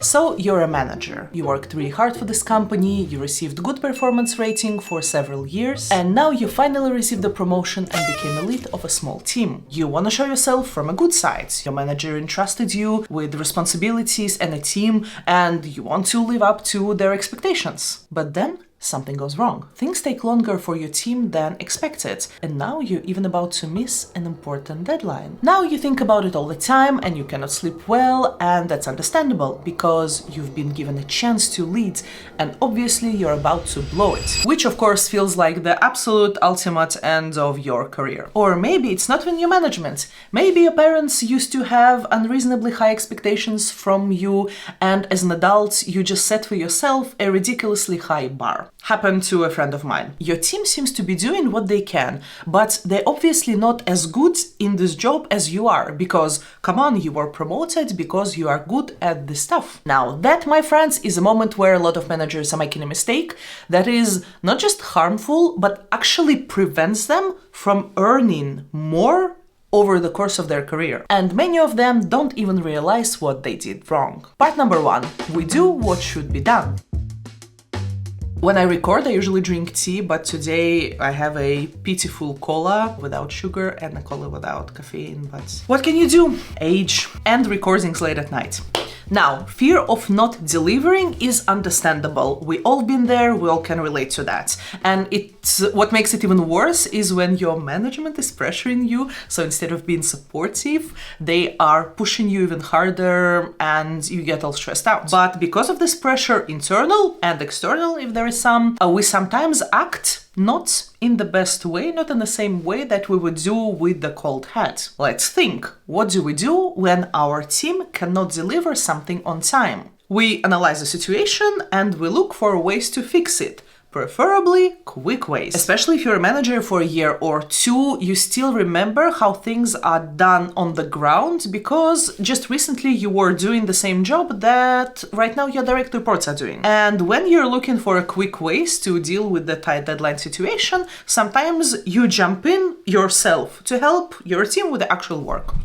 So you're a manager. You worked really hard for this company, you received good performance rating for several years, and now you finally received the promotion and became a lead of a small team. You want to show yourself from a good side. Your manager entrusted you with responsibilities and a team, and you want to live up to their expectations. But then something goes wrong. Things take longer for your team than expected, and now you're even about to miss an important deadline. Now you think about it all the time and you cannot sleep well, and that's understandable because you've been given a chance to lead and obviously you're about to blow it, which of course feels like the absolute ultimate end of your career. Or maybe it's not even your management. Maybe your parents used to have unreasonably high expectations from you, and as an adult you just set for yourself a ridiculously high bar. Happened to a friend of mine. Your team seems to be doing what they can, but they're obviously not as good in this job as you are, because, come on, you were promoted because you are good at this stuff. Now, that, my friends, is a moment where a lot of managers are making a mistake that is not just harmful, but actually prevents them from earning more over the course of their career. And many of them don't even realize what they did wrong. Part number 1. We do what should be done. When I record, I usually drink tea, but today I have a pitiful cola without sugar and a cola without caffeine, but what can you do? Age and recordings late at night. Now, fear of not delivering is understandable. We all been there, we all can relate to that. And what makes it even worse is when your management is pressuring you, so instead of being supportive, they are pushing you even harder and you get all stressed out. But because of this pressure, internal and external, if there is some, we sometimes act not in the best way, not in the same way that we would do with the cold hat. Let's think. What do we do when our team cannot deliver something on time? We analyze the situation and we look for ways to fix it. Preferably quick ways. Especially if you're a manager for a year or two, you still remember how things are done on the ground because just recently you were doing the same job that right now your direct reports are doing. And when you're looking for a quick ways to deal with the tight deadline situation, sometimes you jump in yourself to help your team with the actual work.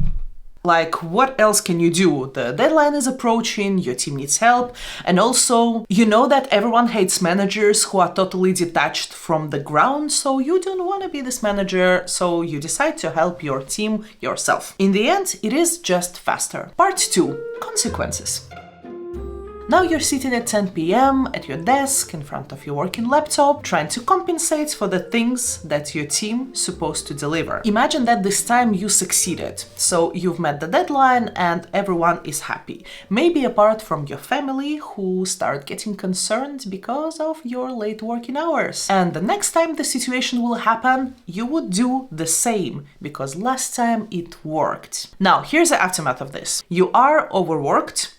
Like, what else can you do? The deadline is approaching, your team needs help, and also, you know that everyone hates managers who are totally detached from the ground, so you don't want to be this manager, so you decide to help your team yourself. In the end, it is just faster. Part 2. Consequences. Now you're sitting at 10 p.m. at your desk in front of your working laptop, trying to compensate for the things that your team is supposed to deliver. Imagine that this time you succeeded. So you've met the deadline and everyone is happy. Maybe apart from your family who start getting concerned because of your late working hours. And the next time the situation will happen, you would do the same because last time it worked. Now, here's the aftermath of this. You are overworked.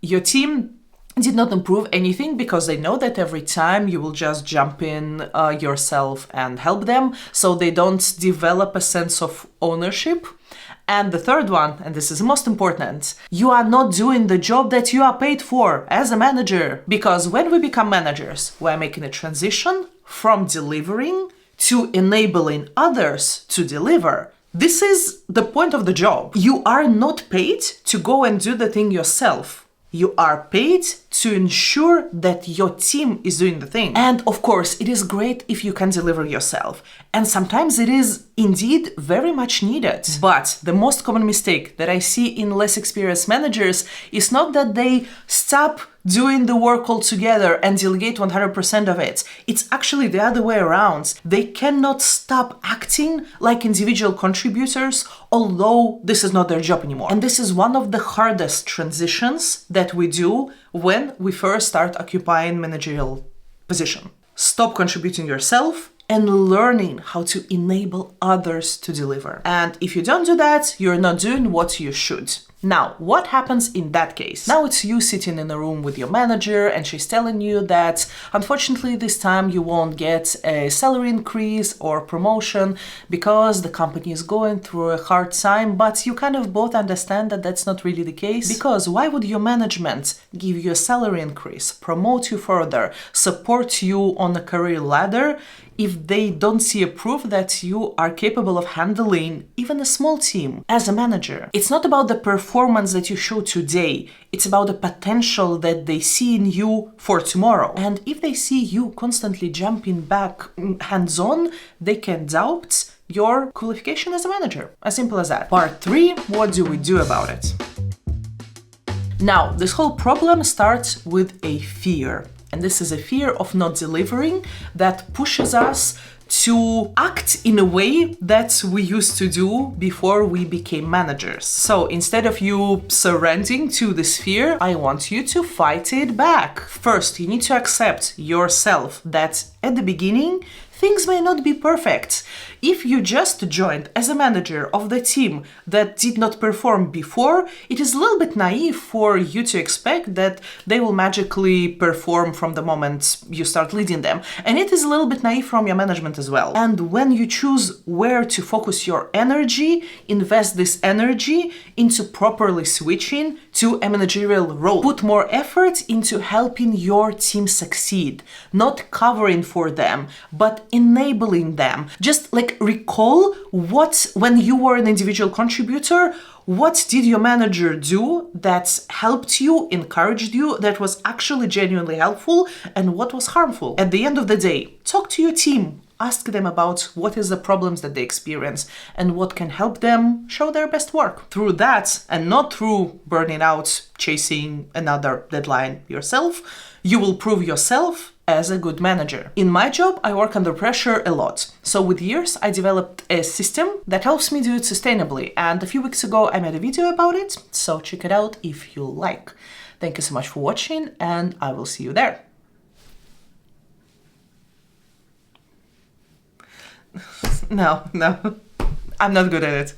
Your team did not improve anything because they know that every time you will just jump in yourself and help them, so they don't develop a sense of ownership. And the third one, and this is most important, you are not doing the job that you are paid for as a manager. Because when we become managers, we're making a transition from delivering to enabling others to deliver. This is the point of the job. You are not paid to go and do the thing yourself. You are paid to ensure that your team is doing the thing. And of course, it is great if you can deliver yourself. And sometimes it is indeed very much needed. But the most common mistake that I see in less experienced managers is not that they stop doing the work altogether and delegate 100% of it. It's actually the other way around. They cannot stop acting like individual contributors, although this is not their job anymore. And this is one of the hardest transitions that we do when we first start occupying managerial position. Stop contributing yourself and learning how to enable others to deliver. And if you don't do that, you're not doing what you should. Now, what happens in that case? Now it's you sitting in a room with your manager and she's telling you that unfortunately this time you won't get a salary increase or promotion because the company is going through a hard time, but you kind of both understand that that's not really the case. Because why would your management give you a salary increase, promote you further, support you on a career ladder if they don't see a proof that you are capable of handling even a small team as a manager. It's not about the performance that you show today, it's about the potential that they see in you for tomorrow. And if they see you constantly jumping back hands-on, they can doubt your qualification as a manager. As simple as that. Part 3, what do we do about it? Now, this whole problem starts with a fear. And this is a fear of not delivering that pushes us to act in a way that we used to do before we became managers. So instead of you surrendering to this fear, I want you to fight it back. First, you need to accept yourself that at the beginning, things may not be perfect. If you just joined as a manager of the team that did not perform before, it is a little bit naive for you to expect that they will magically perform from the moment you start leading them. And it is a little bit naive from your management as well. And when you choose where to focus your energy, invest this energy into properly switching to a managerial role. Put more effort into helping your team succeed, not covering for them, but enabling them. Just like recall when you were an individual contributor, what did your manager do that helped you, encouraged you, that was actually genuinely helpful, and what was harmful? At the end of the day, talk to your team. Ask them about what is the problems that they experience and what can help them show their best work. Through that, and not through burning out, chasing another deadline yourself, you will prove yourself as a good manager. In my job, I work under pressure a lot. So with years, I developed a system that helps me do it sustainably. And a few weeks ago, I made a video about it. So check it out if you like. Thank you so much for watching, and I will see you there. No, I'm not good at it.